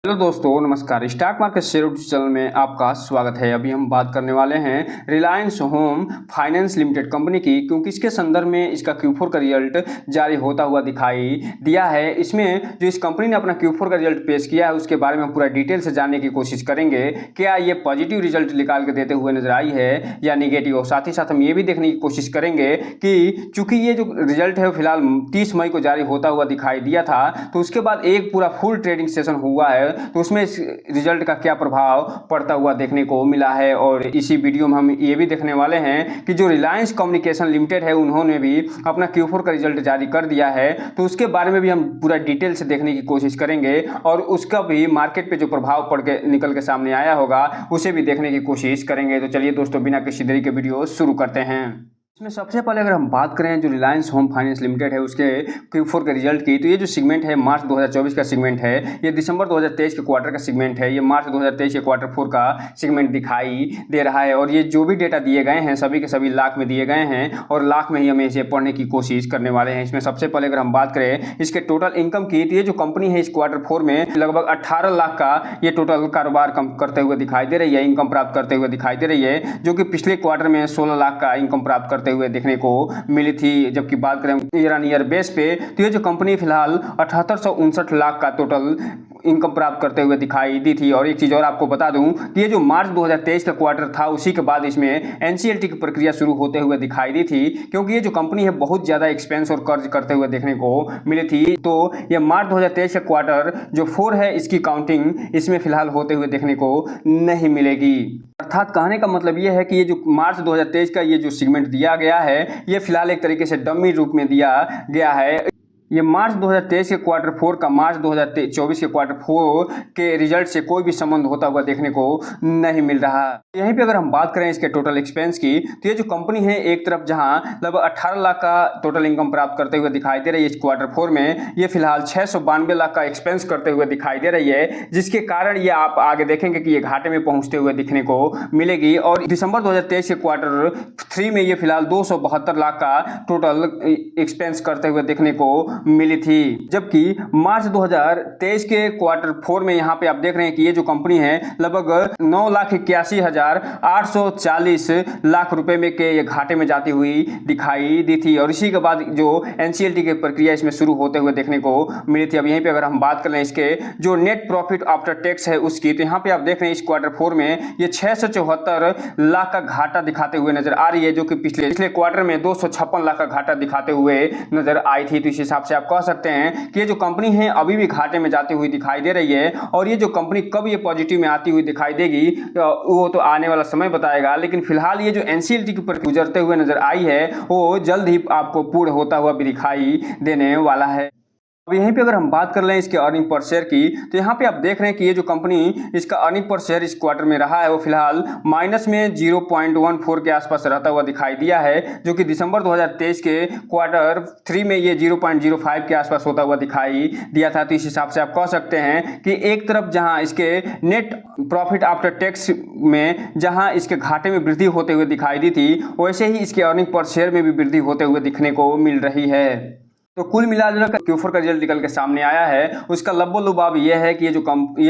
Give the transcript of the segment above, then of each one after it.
Hello दोस्तों, नमस्कार। Stock market share channel में आपका स्वागत है। अभी हम बात करने वाले हैं Reliance home finance limited company की, क्योंकि इसके संदर्भ में इसका Q4 का रिजल्ट जारी होता हुआ दिखाई दिया है। इसमें जो इस कंपनी ने अपना Q4 का रिजल्ट पेश किया है उसके बारे में पूरा डिटेल से जानने की कोशिश करेंगे। क्या ये पॉजिटिव रिजल्ट निकाल के देते हुए नजर आई है या निगेटिव। साथ ही साथ हम ये भी देखने की कोशिश करेंगे कि चूंकि ये जो रिजल्ट है फिलहाल 30 मई को जारी होता हुआ दिखाई दिया था, तो उसके बाद एक पूरा फुल ट्रेडिंग सेशन हुआ है, तो उसमें इस रिजल्ट का क्या प्रभाव पड़ता हुआ देखने को मिला है। और इसी वीडियो में हम ये भी देखने वाले हैं कि जो रिलायंस कम्युनिकेशन लिमिटेड है उन्होंने भी अपना Q4 का रिजल्ट जारी कर दिया है, तो उसके बारे में भी हम पूरा डिटेल से देखने की कोशिश करेंगे और उसका भी मार्केट पे जो प्रभाव पड़ के निकल के सामने आया होगा उसे भी देखने की कोशिश करेंगे। तो चलिए दोस्तों, बिना किसी देरी के वीडियो शुरू करते हैं। इसमें सबसे पहले अगर हम बात करें जो रिलायंस होम फाइनेंस लिमिटेड है उसके Q4 के रिजल्ट की, तो ये जो सेगमेंट है मार्च 2024 का सेगमेंट है, ये दिसंबर 2023 के क्वार्टर का सेगमेंट है, ये मार्च 2023 के क्वार्टर 4 का सेगमेंट दिखाई दे रहा है। और ये जो भी डेटा दिए गए हैं सभी के सभी लाख में दिए गए हैं और लाख में ही हमें इसे पढ़ने की कोशिश करने वाले हैं। इसमें सबसे पहले अगर हम बात करें इसके टोटल इनकम की, तो ये जो कंपनी है इस क्वार्टर 4 में लगभग 18 लाख का ये टोटल कारोबार करते हुए दिखाई दे रही है, इनकम प्राप्त करते हुए दिखाई दे रही है, जो कि पिछले क्वार्टर में 16 लाख का इनकम प्राप्त करते हुए देखने को मिली थी। जबकि बात करें ईयर ऑन ईयर बेस पे, तो ये जो कंपनी फिलहाल 7859 लाख का टोटल इनकम प्राप्त करते हुए दिखाई दी थी। और एक चीज और आपको बता दूं कि ये जो मार्च 2023 का क्वार्टर था उसी के बाद इसमें NCLT की प्रक्रिया शुरू होते हुए दिखाई दी थी, क्योंकि ये जो कंपनी है बहुत ज्यादा एक्सपेंस और कर्ज करते हुए देखने को मिली थी। तो ये मार्च 2023 का क्वार्टर जो 4 है इसकी काउंटिंग इसमें फिलहाल होते हुए देखने को नहीं मिलेगी। अर्थात कहने का मतलब ये है कि ये जो मार्च 2023 का ये जो सेगमेंट दिया गया है ये फिलहाल एक तरीके से डमी रूप में दिया गया है। ये मार्च 2023 के क्वार्टर 4 का मार्च 2024 के क्वार्टर 4 के रिजल्ट से कोई भी संबंध होता हुआ देखने को नहीं मिल रहा। यहीं पे अगर हम बात करें इसके टोटल एक्सपेंस की, तो ये जो कंपनी है एक तरफ जहां लगभग 18 लाख का टोटल इनकम प्राप्त करते हुए दिखाई दे रही है इस क्वार्टर 4 में, ये फिलहाल 692 लाख का एक्सपेंस करते हुए दिखाई दे रही है, जिसके कारण ये आप आगे देखेंगे कि ये घाटे में पहुंचते हुए दिखने को मिलेगी। और दिसंबर 2023 के क्वार्टर 3 में ये फिलहाल 272 लाख का टोटल एक्सपेंस करते हुए देखने को मिली थी। जबकि मार्च 2023 के क्वार्टर 4 में यहाँ पे आप देख रहे हैं कि ये जो कंपनी है लगभग 9,81,840 लाख रुपए में के ये घाटे में जाती हुई दिखाई दी थी। और इसी के बाद जो NCLT की प्रक्रिया इसमें शुरू होते हुए देखने को मिली थी। अब यहीं पे अगर हम बात कर लें इसके जो नेट प्रॉफिट आफ्टर टैक्स है उसकी, तो यहाँ पे आप देख रहे हैं इस क्वार्टर 4 में ये 674 लाख का घाटा दिखाते हुए नजर आ रही है, जो कि पिछले क्वार्टर में 256 लाख का घाटा दिखाते हुए नजर आई थी। तो इस हिसाब से आप कह सकते हैं कि ये जो कंपनी है अभी भी घाटे में जाती हुई दिखाई दे रही है। और ये जो कंपनी कब ये पॉजिटिव में आती हुई दिखाई देगी वो तो आने वाला समय बताएगा, लेकिन फिलहाल ये जो NCLT के ऊपर गुजरते हुए नजर आई है वो जल्द ही आपको पूर्ण होता हुआ भी दिखाई देने वाला है। अब यहीं पे अगर हम बात कर लें इसके अर्निंग पर शेयर की, तो यहाँ पे आप देख रहे हैं कि ये जो कंपनी इसका अर्निंग पर शेयर इस क्वार्टर में रहा है वो फिलहाल माइनस में 0.14 के आसपास रहता हुआ दिखाई दिया है, जो कि दिसंबर 2023 के क्वार्टर 3 में ये 0.05 के आसपास होता हुआ दिखाई दिया था। तो इस हिसाब से आप कह सकते हैं कि एक तरफ जहाँ इसके नेट प्रॉफिट आफ्टर टैक्स में जहाँ इसके घाटे में वृद्धि होते हुए दिखाई दी थी, वैसे ही इसके अर्निंग पर शेयर में भी वृद्धि होते हुए दिखने को मिल रही है। तो कुल मिलाकर Q4 का रिजल्ट निकल के सामने आया है, उसका लब्बो-लुबाब यह है कि ये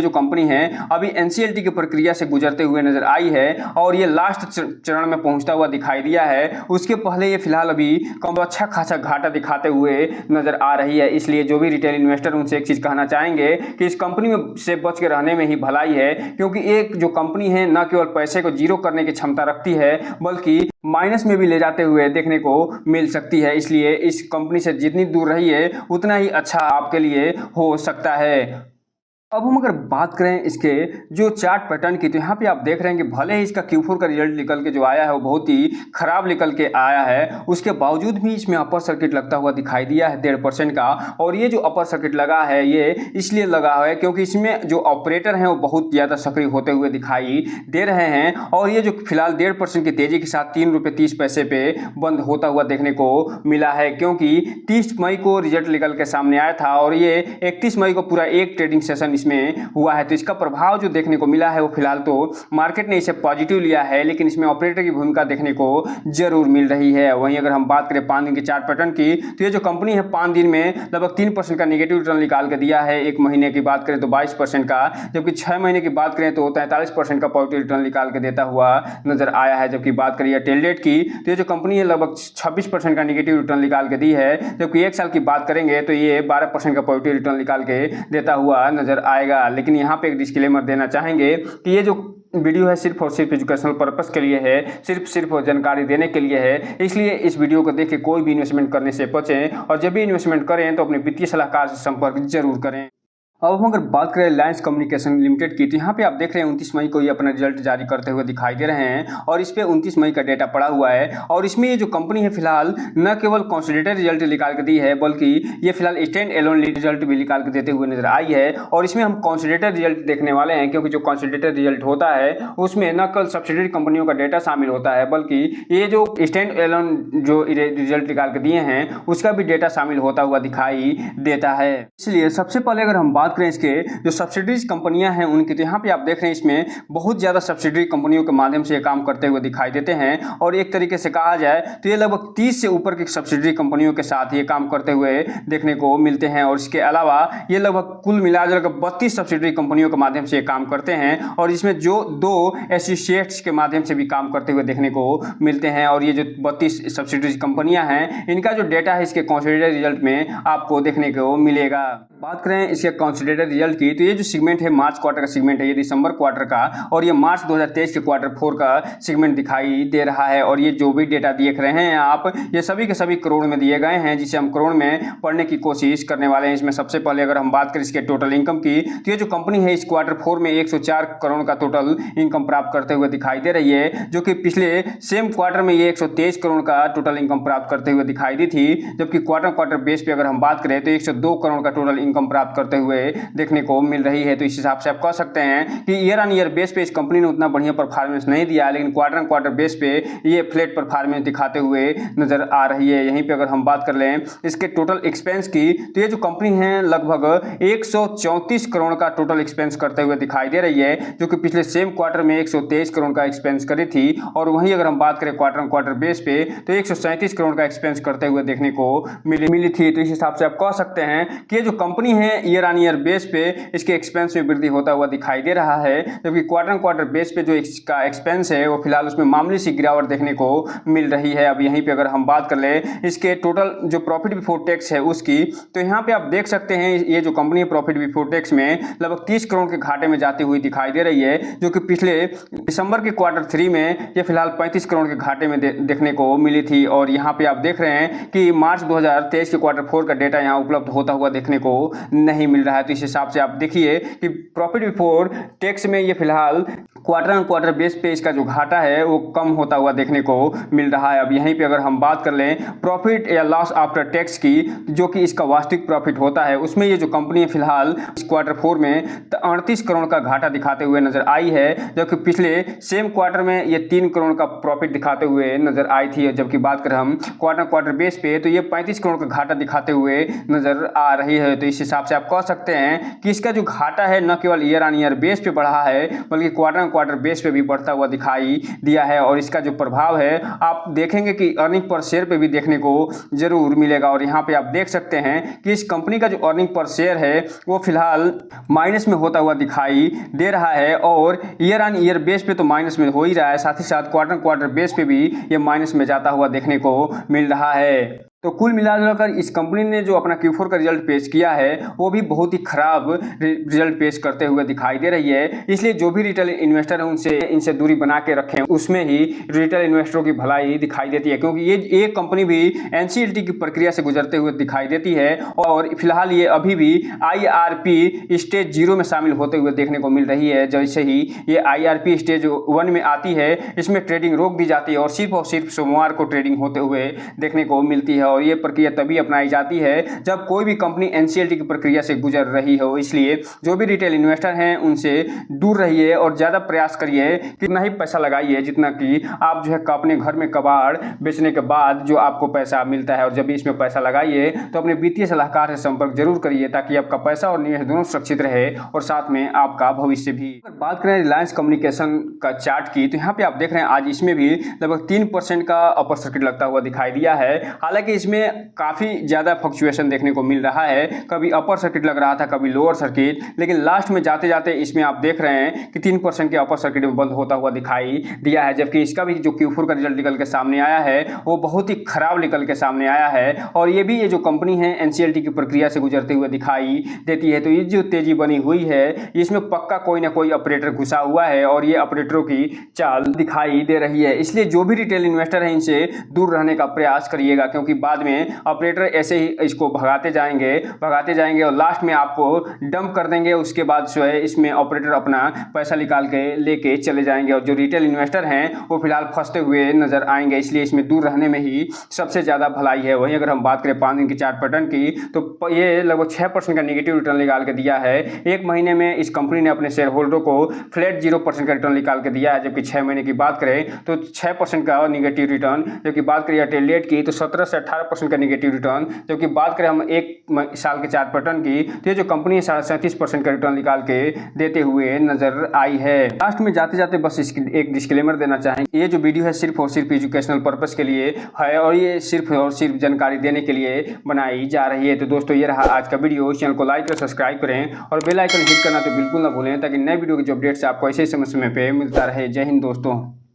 जो कंपनी है अभी NCLT की प्रक्रिया से गुजरते हुए नजर आई है और ये लास्ट चरण में पहुंचता हुआ दिखाई दिया है। उसके पहले ये फिलहाल अभी अच्छा खासा घाटा दिखाते हुए नजर आ रही है। इसलिए जो भी रिटेल इन्वेस्टर उनसे एक चीज कहना चाहेंगे कि इस कंपनी में से बच के रहने में ही भलाई है, क्योंकि एक जो कंपनी है न केवल पैसे को जीरो करने की क्षमता रखती है बल्कि माइनस में भी ले जाते हुए देखने को मिल सकती है। इसलिए इस कंपनी से जितनी दूर रहिए उतना ही अच्छा आपके लिए हो सकता है। अब हम अगर बात करें इसके जो चार्ट पैटर्न की, तो यहाँ पे आप देख रहे हैं कि भले ही इसका Q4 का रिजल्ट निकल के जो आया है वो बहुत ही खराब निकल के आया है, उसके बावजूद भी इसमें अपर सर्किट लगता हुआ दिखाई दिया है 1.5% का। और ये जो अपर सर्किट लगा है ये इसलिए लगा है क्योंकि इसमें जो ऑपरेटर हैं वो बहुत ज़्यादा सक्रिय होते हुए दिखाई दे रहे हैं। और ये जो फिलहाल 1.5% की तेजी के साथ 3 रुपये 30 पैसे पे बंद होता हुआ देखने को मिला है, क्योंकि 30 मई को रिजल्ट निकल के सामने आया था और ये 31 मई को पूरा एक ट्रेडिंग सेशन इसमें हुआ है। तो इसका प्रभाव जो देखने को मिला है वो फिलहाल तो मार्केट ने इसे पॉजिटिव लिया है, लेकिन इसमें ऑपरेटर की भूमिका देखने को जरूर मिल रही है। वहीं अगर हम बात करें 5 दिन के चार्ट पैटर्न की, तो ये जो कंपनी है 5 दिन में लगभग 3% का नेगेटिव रिटर्न निकाल के दिया है। 1 महीने की बात करें तो 22% का, जबकि 6 महीने की बात करें तो 43% का पॉजिटिव रिटर्न निकाल के देता हुआ नजर आया है। जबकि बात करिए टेल डेट की, तो ये जो कंपनी है लगभग 26% का नेगेटिव रिटर्न निकाल के दी है, जबकि 1 साल की बात करेंगे तो ये 12% का पॉजिटिव रिटर्न निकाल के देता हुआ नजर आएगा। लेकिन यहाँ पे एक डिस्क्लेमर देना चाहेंगे कि ये जो वीडियो है सिर्फ और सिर्फ एजुकेशनल पर्पस के लिए है, सिर्फ जानकारी देने के लिए है। इसलिए इस वीडियो को देख के कोई भी इन्वेस्टमेंट करने से बचें, और जब भी इन्वेस्टमेंट करें तो अपने वित्तीय सलाहकार से संपर्क जरूर करें। अब हम अगर बात करें रिलायंस कम्युनिकेशन लिमिटेड की, तो यहाँ पे आप देख रहे हैं 29 मई को ये अपना रिजल्ट जारी करते हुए दिखाई दे रहे हैं, और इस पे 29 मई का डेटा पड़ा हुआ है। और इसमें ये जो कंपनी है फिलहाल न केवल कंसोलिडेटेड रिजल्ट निकाल के दी है, बल्कि ये फिलहाल स्टैंड एलोन रिजल्ट भी निकाल के देते हुए नजर आई है। और इसमें हम कंसोलिडेटेड रिजल्ट देखने वाले हैं, क्योंकि जो कंसोलिडेटेड रिजल्ट होता है उसमें न केवल सब्सिडरी कंपनियों का डेटा शामिल होता है, बल्कि ये जो स्टैंड एलोन जो रिजल्ट निकाल के दिए हैं उसका भी डेटा शामिल होता हुआ दिखाई देता है। इसलिए सबसे पहले अगर हम बात करें इसके जो सब्सिडरीज कंपनियां हैं उनकी, तो यहाँ पे आप देख रहे हैं इसमें बहुत ज्यादा सब्सिडरी कंपनियों के माध्यम से ये काम करते हुए दिखाई देते हैं। और एक तरीके से कहा जाए तो ये लगभग 30 से ऊपर की सब्सिडरी कंपनियों के साथ ये काम करते हुए देखने को मिलते हैं। और इसके अलावा ये लगभग कुल मिलाकर 32 सब्सिडरी कंपनियों के माध्यम से ये काम करते हैं, और इसमें जो 2 एसोसिएट्स के माध्यम से भी काम करते हुए देखने को मिलते हैं। और ये जो 32 सब्सिडरीज कंपनियां हैं इनका जो डेटा है इसके कंसोलिडेटेड रिजल्ट में आपको देखने को मिलेगा। बात करें इसके कंसोलिडेटेड रिजल्ट की, तो ये जो सेगमेंट है मार्च क्वार्टर का सेगमेंट है, ये दिसंबर क्वार्टर का, और ये मार्च 2023 के क्वार्टर 4 का सेगमेंट दिखाई दे रहा है। और ये जो भी डेटा देख रहे हैं आप, ये सभी के सभी करोड़ में दिए गए हैं, जिसे हम करोड़ में पढ़ने की कोशिश करने वाले हैं। इसमें सबसे पहले अगर हम बात करें इसके टोटल इनकम की, तो ये जो कंपनी है इस क्वार्टर 4 में 104 करोड़ का टोटल इनकम प्राप्त करते हुए दिखाई दे रही है, जो कि पिछले सेम क्वार्टर में ये 123 करोड़ का टोटल इनकम प्राप्त करते हुए दिखाई दी थी। जबकि क्वार्टर बेस पे अगर हम बात करें तो 102 करोड़ का टोटल इनकम प्राप्त करते हुए देखने को मिल रही है। तो इस हिसाब से आप कह सकते हैं कि ईयर ऑन ईयर बेस पे इस कंपनी ने उतना बढ़िया परफॉर्मेंस नहीं दिया, लेकिन क्वार्टर बेस पे ये फ्लैट परफॉर्मेंस दिखाते हुए नजर आ रही है। यहीं पे अगर हम बात कर लें इसके टोटल एक्सपेंस की, तो ये जो कंपनी है लगभग 134 करोड़ का टोटल एक्सपेंस करते हुए दिखाई दे रही है, जो कि पिछले सेम क्वार्टर में 123 करोड़ का एक्सपेंस करी थी। और वहीं अगर हम बात करें क्वार्टर बेस पे, तो 137 करोड़ का एक्सपेंस करते हुए देखने को मिली थी। तो इस हिसाब से आप कह सकते हैं कि ये जो कंपनी है ईयर ऑन ईयर बेस पे इसके एक्सपेंस में वृद्धि होता हुआ दिखाई दे रहा है, जबकि क्वार्टर बेस पे जो इसका एक्सपेंस है वो फिलहाल उसमें मामूली सी गिरावट देखने को मिल रही है। अब यहीं पे अगर हम बात कर लें इसके टोटल जो प्रॉफिट बिफोर टैक्स है उसकी, तो यहाँ पे आप देख सकते हैं ये जो कंपनी है प्रॉफिट बिफोर टैक्स में लगभग 30 करोड़ के घाटे में जाती हुई दिखाई दे रही है, जो कि पिछले दिसंबर के क्वार्टर 3 में ये फिलहाल 35 करोड़ के घाटे में देखने को मिली थी। और यहाँ पे आप देख रहे हैं कि मार्च 2023 के क्वार्टर 4 का डेटा यहाँ उपलब्ध होता हुआ देखने को नहीं मिल रहा है। तो इस हिसाब से आप देखिए कि प्रॉफिट बिफोर टैक्स में ये फिलहाल क्वार्टर बेस पे इसका जो घाटा है वो कम होता हुआ देखने को मिल रहा है। अब यहीं पे अगर हम बात कर लें प्रॉफिट या लॉस आफ्टर टैक्स की, जो कि इसका वास्तविक प्रॉफिट होता है, उसमें ये जो कंपनी है फिलहाल इस क्वार्टर 4 में 38 करोड़ का घाटा दिखाते हुए नजर आई है, जबकि पिछले सेम क्वार्टर में ये 3 करोड़ का प्रॉफिट दिखाते हुए नजर आई थी। जबकि बात करें हम क्वार्टर बेस पे, तो ये 35 करोड़ का घाटा दिखाते हुए नजर आ रही है। तो इस हिसाब से आप कह सकते हैं कि इसका जो घाटा है न केवल ईयर ऑन ईयर बेस पे बढ़ा है, बल्कि क्वार्टर बेस पे भी बढ़ता हुआ दिखाई दिया है। और इसका जो प्रभाव है आप देखेंगे कि अर्निंग पर शेयर पे भी देखने को जरूर मिलेगा। और यहाँ पे आप देख सकते हैं कि इस कंपनी का जो अर्निंग पर शेयर है वो फिलहाल माइनस में होता हुआ दिखाई दे रहा है, और ईयर ऑन ईयर बेस पे तो माइनस में हो ही रहा है, साथ ही साथ क्वार्टर बेस पे भी ये माइनस में जाता हुआ देखने को मिल रहा है। तो कुल मिलाकर इस कंपनी ने जो अपना Q4 का रिजल्ट पेश किया है वो भी बहुत ही खराब रिजल्ट पेश करते हुए दिखाई दे रही है। इसलिए जो भी रिटेल इन्वेस्टर है उनसे इनसे दूरी बना के रखें, उसमें ही रिटेल इन्वेस्टरों की भलाई दिखाई देती है, क्योंकि ये कंपनी भी NCLT की प्रक्रिया से गुजरते हुए दिखाई देती है। और फिलहाल ये अभी भी IRP स्टेज 0 में शामिल होते हुए देखने को मिल रही है। जैसे ही ये IRP स्टेज 1 में आती है इसमें ट्रेडिंग रोक दी जाती है, और सिर्फ सोमवार को ट्रेडिंग होते हुए देखने को मिलती है। और ये प्रक्रिया तभी अपनाई जाती है जब कोई भी कंपनी एनसीएलटी की प्रक्रिया से गुजर रही हो। इसलिए जो भी रिटेल इन्वेस्टर हैं उनसे दूर रहिए और ज़्यादा प्रयास करिए कि इतना ही पैसा लगाइए जितना कि आप जो है अपने घर में कबाड़ बेचने के बाद जो आपको पैसा मिलता है। और जब भी इसमें पैसा लगाइए तो अपने वित्तीय सलाहकार से संपर्क जरूर करिए ताकि आपका पैसा और निवेश दोनों सुरक्षित रहे और साथ में आपका भविष्य भी। अगर बात करें रिलायंस कम्युनिकेशन का चार्ट की तो यहाँ पे आप देख रहे हैं आज इसमें भी लगभग 3% का अपर सर्किट लगता हुआ दिखाई दिया है। हालांकि इसमें काफ़ी ज़्यादा फ्लक्चुएशन देखने को मिल रहा है, कभी अपर सर्किट लग रहा था कभी लोअर सर्किट, लेकिन लास्ट में जाते जाते इसमें आप देख रहे हैं कि 3% के अपर सर्किट में बंद होता हुआ दिखाई दिया है। जबकि इसका भी जो Q4 का रिजल्ट निकल के सामने आया है वो बहुत ही खराब निकल के सामने आया है और ये भी ये जो कंपनी है एनसीएलटी की प्रक्रिया से गुजरते हुए दिखाई देती है। तो ये जो तेजी बनी हुई है इसमें पक्का कोई ना कोई ऑपरेटर घुसा हुआ है और ये ऑपरेटरों की चाल दिखाई दे रही है। इसलिए जो भी रिटेल इन्वेस्टर है इनसे दूर रहने का प्रयास करिएगा, क्योंकि बाद में ऑपरेटर ऐसे ही इसको भगाते जाएंगे और लास्ट में आपको डंप कर देंगे। उसके बाद जो है इसमें ऑपरेटर अपना पैसा निकाल के लेके चले जाएंगे और जो रिटेल इन्वेस्टर हैं वो फिलहाल फंसते हुए नजर आएंगे। इसलिए इसमें दूर रहने में ही सबसे ज़्यादा भलाई है। वहीं अगर हम बात करें 5 दिन की चार्ट पैटर्न की तो ये लगभग 6% का नेगेटिव रिटर्न निकाल के दिया है। एक महीने में इस कंपनी ने अपने शेयर होल्डरों को फ्लैट 0% का रिटर्न निकाल के दिया है। जबकि 6 महीने की बात करें तो 6% का नेगेटिव रिटर्न, जबकि बात करें एयरटेल डेट की तो 17 से 18% का नेगेटिव रिटर्न। जबकि बात करें हम एक साल के चार्ट पैटर्न की तो ये जो कंपनी 37% का रिटर्न निकाल के देते हुए नजर आई है। लास्ट में जाते जाते बस एक डिस्क्लेमर देना चाहेंगे, ये जो वीडियो है सिर्फ और सिर्फ एजुकेशनल पर्पस के लिए है और ये सिर्फ और सिर्फ जानकारी देने के लिए बनाई जा रही है। तो दोस्तों ये रहा आज का वीडियो। चैनल को लाइक और सब्सक्राइब करें और बेल आइकन हिट करना तो बिल्कुल ना भूलें ताकि नए वीडियो की जो अपडेट्स आपको ऐसे समय पे मिलता रहे। जय हिंद दोस्तों।